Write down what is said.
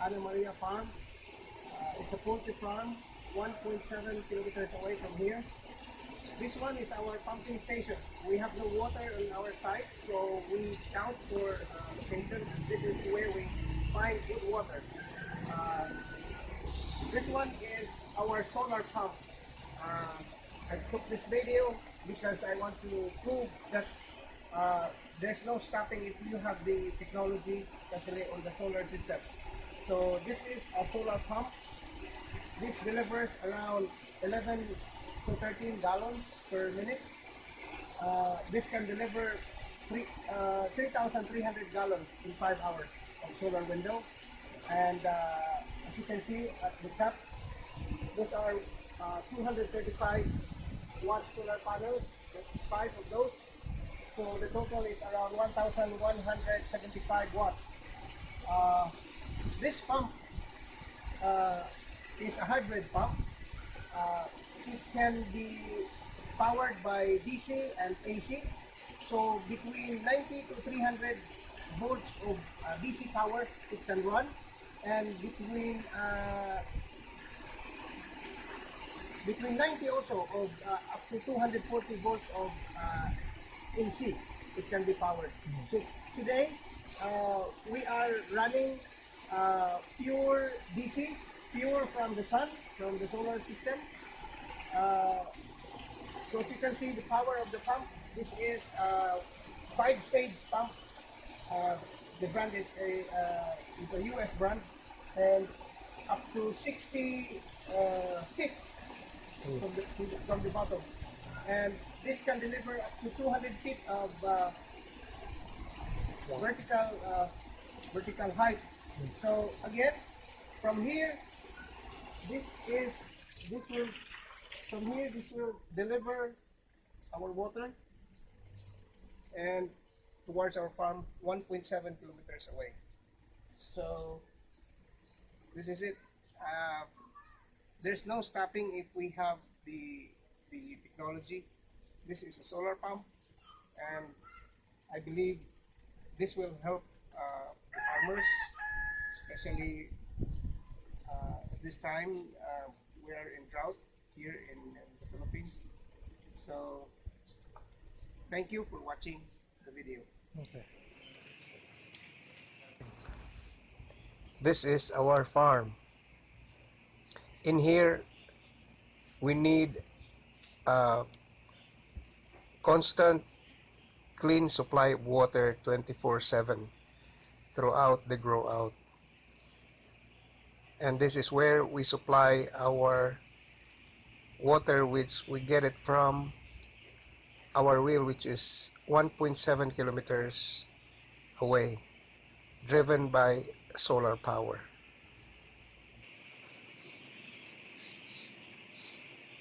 Ana Maria Farm. It's a poultry farm, 1.7 kilometers away from here. This one is our pumping station. We have no water on our site, so we scout for locations. This is where we find good water. This one is our solar pump. I took this video because I want to prove that there's no stopping if you have the technology, especially on the solar system. So this is a solar pump. This delivers around 11 to 13 gallons per minute. This can deliver 3,300 gallons in 5 hours of solar window. And as you can see at the top, these are 235 watt solar panels. That's 5 of those. So the total is around 1,175 watts. This pump is a hybrid pump. It can be powered by DC and AC. So between 90 to 300 volts of DC power it can run, and between 90 also of up to 240 volts of AC it can be powered. So today we are running pure DC, pure from the sun, from the solar system. So as you can see the power of the pump, this is a 5-stage pump. The brand is a US brand, and up to 60 feet from the bottom. And this can deliver up to 200 feet of vertical height. So again, from here, this will deliver our water and towards our farm 1.7 kilometers away. So this is it. There's no stopping if we have the technology. This is a solar pump, and I believe this will help the farmers, especially at this time. We are in drought here in the Philippines. So thank you for watching the video. Okay. This is our farm. In here, we need a constant clean supply of water 24/7 throughout the grow out. And this is where we supply our water, which we get it from our well, which is 1.7 kilometers away, driven by solar power.